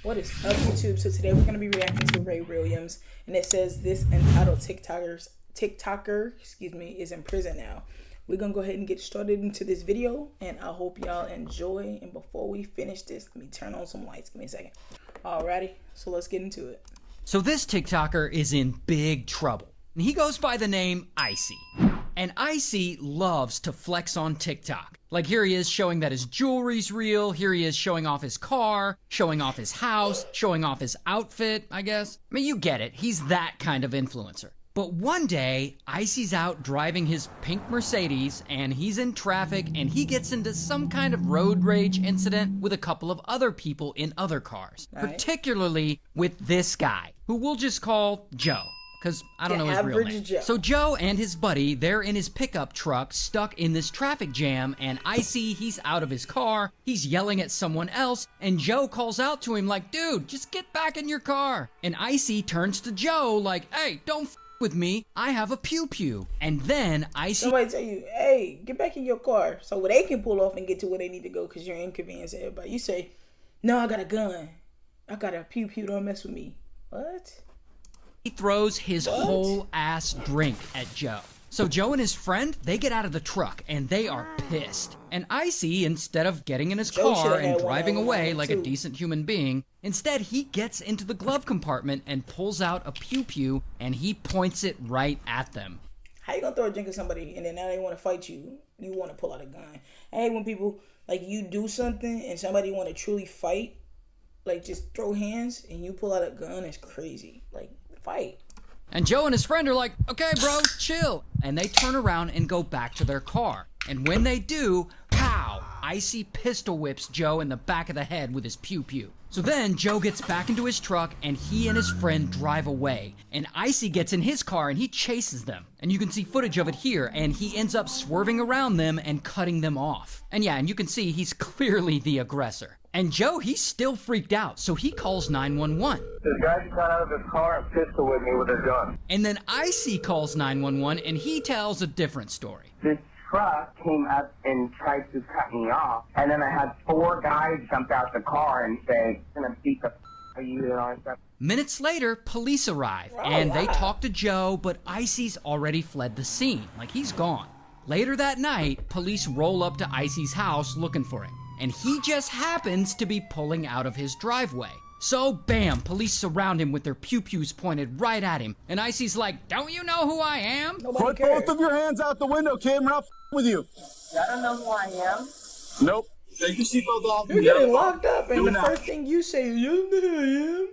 What is up, YouTube? So today we're going to be reacting to Ray Williams, and it says this entitled TikToker, is in prison now. We're going to go ahead and get started into this video, and I hope y'all enjoy. And before we finish this, let me turn on some lights. Give me a second. Alrighty, so let's get into it. So this TikToker is in big trouble. He goes by the name Icy. And Icy loves to flex on TikTok. Like here he is showing that his jewelry's real, here he is showing off his car, showing off his house, showing off his outfit, I guess. I mean, you get it, he's that kind of influencer. But one day, Icy's out driving his pink Mercedes and he's in traffic and he gets into some kind of road rage incident with a couple of other people in other cars. Right. Particularly with this guy, who we'll just call Joe. Because I don't know his real name. Joe. So Joe and his buddy, they're in his pickup truck stuck in this traffic jam, and Icy, he's out of his car, he's yelling at someone else, and Joe calls out to him like, dude, just get back in your car. And Icy turns to Joe like, hey, don't f with me, I have a pew-pew. And then Icy... Somebody tell you, hey, get back in your car so they can pull off and get to where they need to go because you're inconveniencing everybody. You say, no, I got a gun. I got a pew-pew, don't mess with me. What? He throws his whole ass drink at Joe. So Joe and his friend, they get out of the truck and they are pissed. And Icy, instead of getting in his car and driving away like a decent human being, instead he gets into the glove compartment and pulls out a pew-pew and he points it right at them. How you gonna throw a drink at somebody and then now they want to fight you? You want to pull out a gun. I hate when people, like, you do something and somebody want to truly fight, like just throw hands and you pull out a gun. It's crazy. Like, fight. And Joe and his friend are like, okay, bro, chill. And they turn around and go back to their car. And when they do, pow, Icy pistol whips Joe in the back of the head with his pew-pew. So then Joe gets back into his truck and he and his friend drive away. And Icy gets in his car and he chases them. And you can see footage of it here, and he ends up swerving around them and cutting them off. And yeah, and you can see he's clearly the aggressor. And Joe, he's still freaked out, so he calls 911. This guy just got out of his car and pistol with me with a gun. And then Icy calls 911 and he tells a different story. This truck came up and tried to cut me off, and then I had 4 guys jump out the car and say, I'm gonna beat the f*** out of you and all that stuff. Minutes later, police arrive, and they talk to Joe, but Icy's already fled the scene, like he's gone. Later that night, police roll up to Icy's house looking for him, and he just happens to be pulling out of his driveway. So bam, police surround him with their pew-pews pointed right at him, and Icy's like, don't you know who I am? Put both of your hands out the window, kid. We're not with you. I don't know who I am. Nope. Take your seatbelt off. You're getting locked up, and the first thing you say is, you know who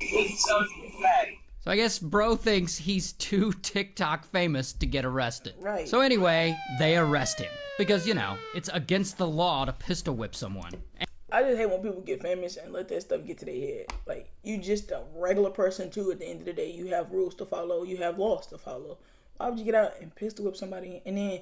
I am. So I guess bro thinks he's too TikTok famous to get arrested. Right. So anyway, they arrest him. Because, you know, it's against the law to pistol whip someone. I just hate when people get famous and let that stuff get to their head. Like, you just a regular person too. At the end of the day, you have rules to follow, you have laws to follow. Why would you get out and pistol whip somebody and then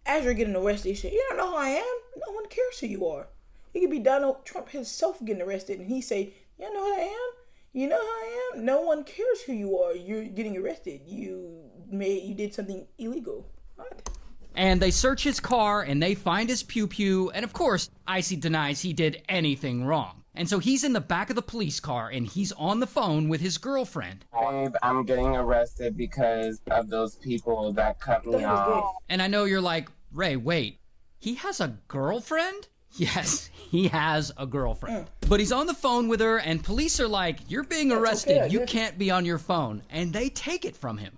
as you're getting arrested, you say, you don't know who I am? No one cares who you are. It could be Donald Trump himself getting arrested and he say, you know who I am? You know who I am? No one cares who you are. You're getting arrested. You did something illegal. What? And they search his car and they find his pew-pew, and of course, Icy denies he did anything wrong. And so he's in the back of the police car and he's on the phone with his girlfriend. Babe, I'm getting arrested because of those people that cut me off. And I know you're like, Ray, wait, he has a girlfriend? Yes, he has a girlfriend. But he's on the phone with her and police are like, you're being arrested, okay, you can't be on your phone. And they take it from him.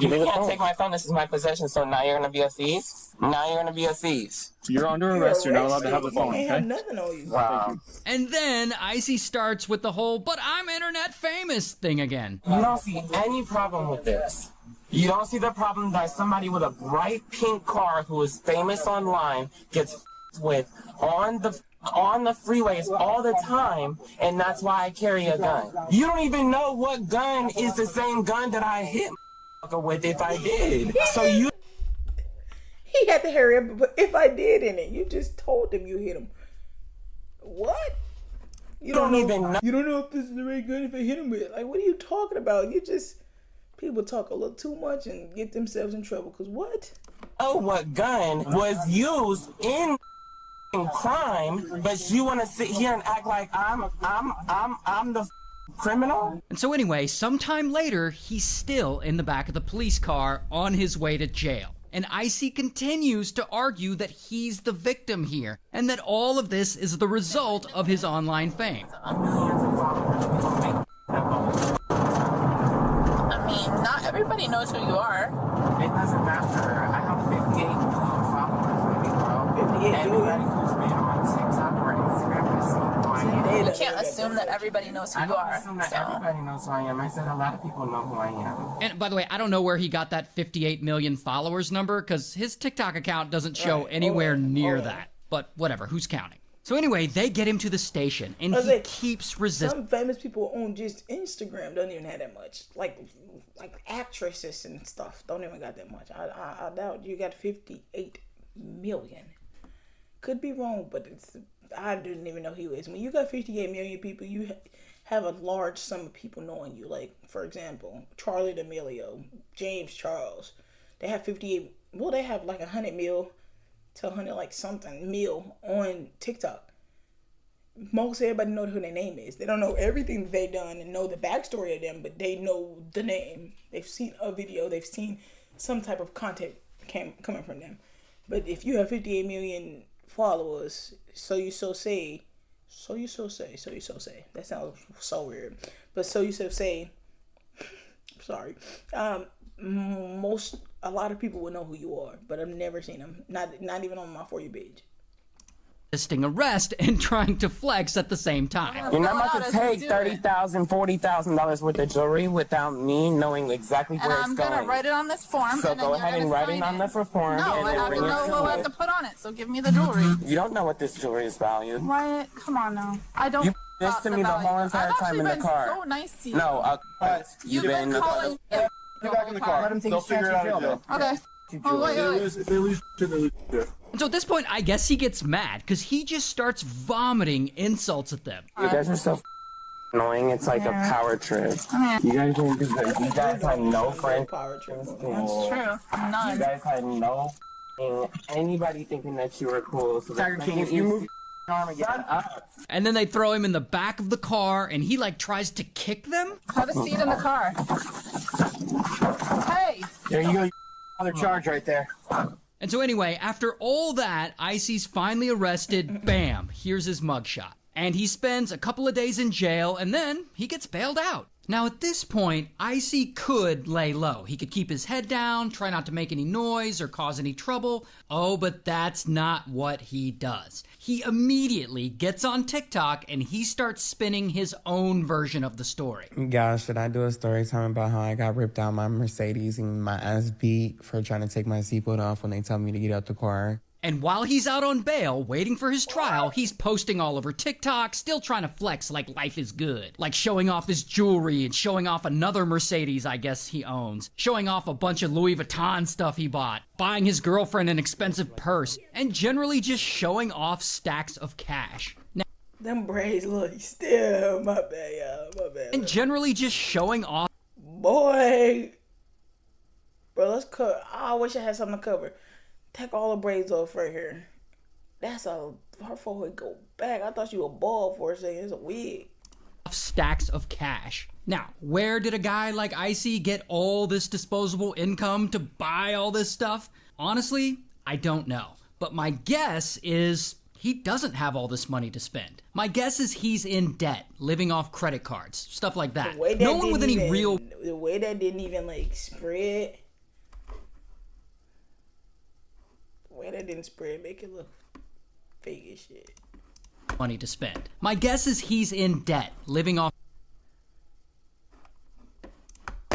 You can't take my phone, this is my possession, so now you're gonna be a thief? Now you're gonna be a thief. You're under arrest. You're not allowed to have the phone, You okay? have nothing on you. Wow. And then Icy starts with the whole, but I'm internet famous thing again. You don't see any problem with this. You don't see the problem that somebody with a bright pink car who is famous online gets with on the freeways all the time, and that's why I carry a gun. You don't even know what gun is the same gun that I hit with if I did. So you... He had to hurry up, but if I did in it, you just told him you hit him. What? You don't even know. You don't know if this is the right gun if I hit him with it. Like, what are you talking about? You just... People talk a little too much and get themselves in trouble. Because what? Oh, what gun was used in crime, but you want to sit here and act like I'm the criminal? And so anyway, sometime later, he's still in the back of the police car on his way to jail. And Icy continues to argue that he's the victim here, and that all of this is the result of his online fame. I mean, not everybody knows who you are. It doesn't matter. I have 58 million followers, baby girl. 58 Everybody million? who's been on TikTok or Instagram has seen who I am. You can't assume that everybody knows who I you don't are. assume that So. everybody knows who I am. I said a lot of people know who I am. And by the way, I don't know where he got that 58 million followers number, because his TikTok account doesn't show anywhere near that. But whatever, who's counting? So anyway, they get him to the station, and he keeps resisting. Some famous people on just Instagram don't even have that much. Like actresses and stuff don't even got that much. I doubt you got 58 million. Could be wrong, but I didn't even know he was. When you got 58 million people, you have a large sum of people knowing you. Like, for example, Charlie D'Amelio, James Charles. They have 58. Well, they have like 100 mil to 100 like something mil on TikTok. Most everybody know who their name is. They don't know everything that they done and know the backstory of them, but they know the name. They've seen a video. They've seen some type of content coming from them. But if you have 58 million followers, so you so say. That sounds so weird. But so you so say. Sorry. A lot of people will know who you are, but I've never seen them. Not even on my For You page. Resisting arrest and trying to flex at the same time. You're not about to take $30,000, $40,000 worth of jewelry without me knowing exactly where it's going. And I'm gonna write it on this form. So and then go you're ahead and gonna write sign it on the form. No, and I then have to bring it know to what I me. have to put on it. So give me the jewelry. You don't know what this jewelry is valued. Right? Come on now. I don't. You this to me the whole entire time in the car. I've actually been so nice to you. No, You've been calling. Get back in the car. Let him take his chance in jail. Okay. Oh, wait. If they lose, they lose. And so at this point, I guess he gets mad, because he just starts vomiting insults at them. You guys are so annoying. It's like a power trip. You guys didn't do that. You guys had no friends. Power trip. That's true. None. You guys had no anybody thinking that you were cool. So Tiger King, if you move arm again, up. And then they throw him in the back of the car, and he like tries to kick them. Have a seat in the car. Hey. There you go. Another charge right there. And so anyway, after all that, Icy's finally arrested. Bam, here's his mugshot. And he spends a couple of days in jail, and then he gets bailed out. Now at this point, Icy could lay low. He could keep his head down, try not to make any noise or cause any trouble. Oh, but that's not what he does. He immediately gets on TikTok and he starts spinning his own version of the story. Guys, should I do a story time about how I got ripped out my Mercedes and my ass beat for trying to take my seatbelt off when they tell me to get out the car? And while he's out on bail, waiting for his trial, he's posting all over TikTok, still trying to flex like life is good. Like showing off his jewelry and showing off another Mercedes I guess he owns. Showing off a bunch of Louis Vuitton stuff he bought. Buying his girlfriend an expensive purse. And generally just showing off stacks of cash. Now, Them braids look still. My bad, y'all. My bad. and generally just showing off. Boy. Bro, let's cut. I wish I had something to cover. Take all the braids off right here. That's her forehead go back. I thought you were bald for a second. It's a wig. Stacks of cash. Now, where did a guy like Icy get all this disposable income to buy all this stuff? Honestly, I don't know. But my guess is he doesn't have all this money to spend. My guess is he's in debt, living off credit cards, stuff like that. No one with any real... The way that didn't even like spread. The way that didn't spread make it look fake as shit. Money to spend. My guess is he's in debt, living off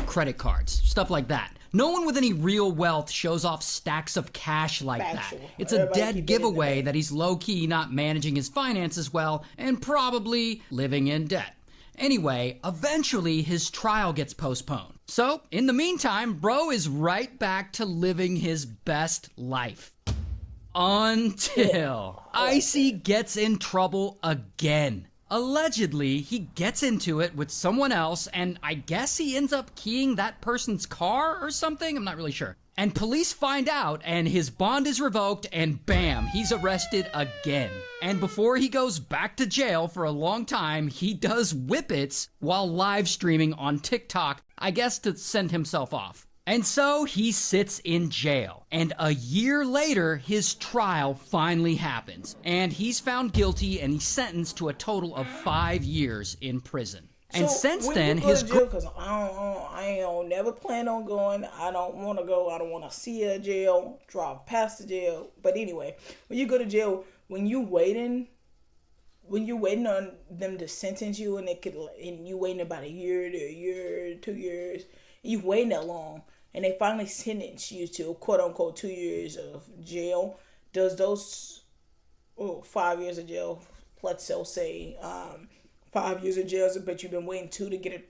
credit cards, stuff like that. No one with any real wealth shows off stacks of cash like Factual. that. It's a Everybody dead keep it in giveaway the that he's low-key not managing his finances well and probably living in debt. Anyway, eventually his trial gets postponed. So, in the meantime, bro is right back to living his best life. Until Icy gets in trouble again. Allegedly, he gets into it with someone else, and I guess he ends up keying that person's car or something? I'm not really sure. And police find out, and his bond is revoked, and bam, he's arrested again. And before he goes back to jail for a long time, he does whippets while live streaming on TikTok, I guess to send himself off. And so he sits in jail. And a year later, his trial finally happens. And he's found guilty, and he's sentenced to a total of 5 years in prison. And so since when then, you go his to jail, because I ain't never plan on going. I don't want to go. I don't want to see a jail. Drive past the jail. But anyway, when you go to jail, when you waiting on them to sentence you, and you waiting about a year, 2 years, you waiting that long, and they finally sentence you to quote unquote 2 years of jail. Does those 5 years of jail, let's say 5 years of jail, but you've been waiting to get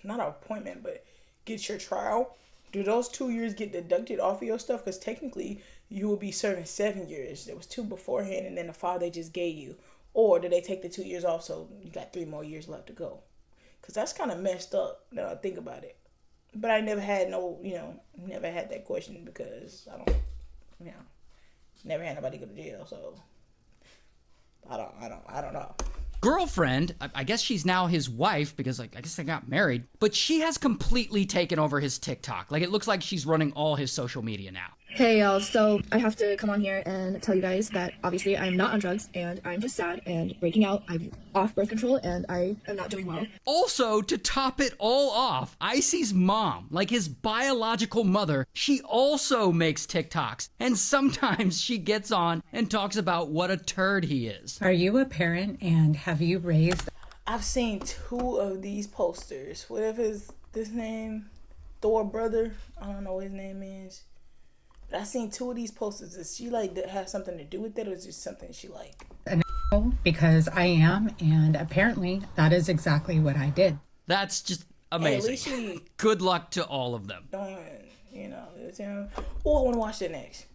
not an appointment, but get your trial. Do those 2 years get deducted off of your stuff? Because technically you will be serving 7 years. There was 2 beforehand, and then the 5 they just gave you. Or do they take the 2 years off, so you got 3 more years left to go? Because that's kind of messed up now I think about it. But I never had never had that question because I don't, never had nobody go to jail, so. I don't know. girlfriend, I guess she's now his wife because I guess they got married, but she has completely taken over his TikTok. Like, it looks like she's running all his social media now. Hey y'all, so I have to come on here and tell you guys that obviously I'm not on drugs and I'm just sad and breaking out. I'm off birth control and I am not doing well. Also, to top it all off, Icy's mom, like his biological mother, she also makes TikToks, and sometimes she gets on and talks about what a turd he is. Are you a parent and have you raised? I've seen 2 of these posters. Whatever is this name, Thor brother, I don't know what his name is. I seen 2 of these posters. Does she have something to do with that, or is it just something she like? Because I am, and apparently that is exactly what I did. That's just amazing. Hey, at least good luck to all of them. Oh, I want to watch that next.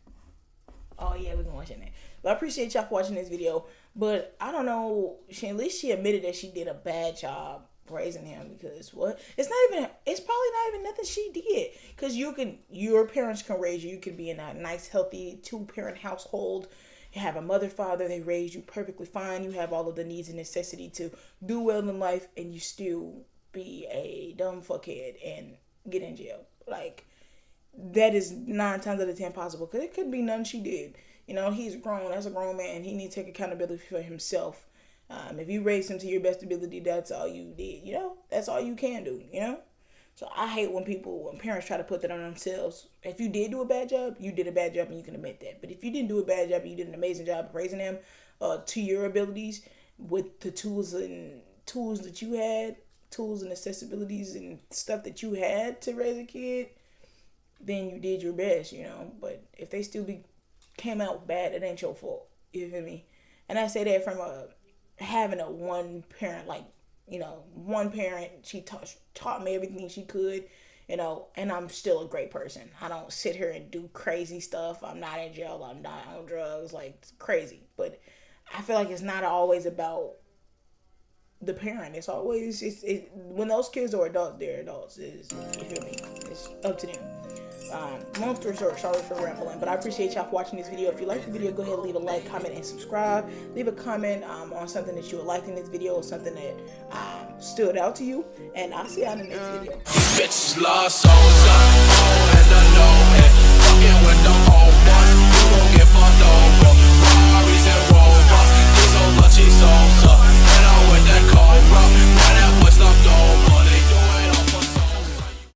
Oh yeah, we're gonna watch it next. But I appreciate y'all for watching this video. But I don't know. At least she admitted that she did a bad job raising him, because it's probably not even nothing she did, because your parents can raise you. You can be in a nice healthy 2-parent household. You have a mother, father, they raise you perfectly fine. You have all of the needs and necessity to do well in life, and you still be a dumb fuckhead and get in jail. Like, that is 9 times out of 10 possible, because it could be nothing she did. He's grown. As a grown man, he needs to take accountability for himself. If you raised him to your best ability, that's all you did, that's all you can do, So I hate when parents try to put that on themselves. If you did do a bad job, you did a bad job and you can admit that. But if you didn't do a bad job and you did an amazing job of raising him to your abilities with the tools that you had, tools and accessibilities and stuff that you had to raise a kid, then you did your best, But if they still came out bad, it ain't your fault. You feel me? And I say that from having a one parent, one parent. She taught me everything she could, and I'm still a great person. I don't sit here and do crazy stuff. I'm not in jail. I'm not on drugs, it's crazy. But I feel like it's not always about the parent. It's always, when those kids are adults, they're adults. You feel me? It's up to them. Long story short, sorry for rambling, but I appreciate y'all for watching this video. If you like the video, go ahead and leave a like, comment, and subscribe. Leave a comment on something that you would like in this video, or something that stood out to you, and I'll see y'all in the next video. Bitches lost souls, and alone, and fucking with the old ones. You gon' get fucked over.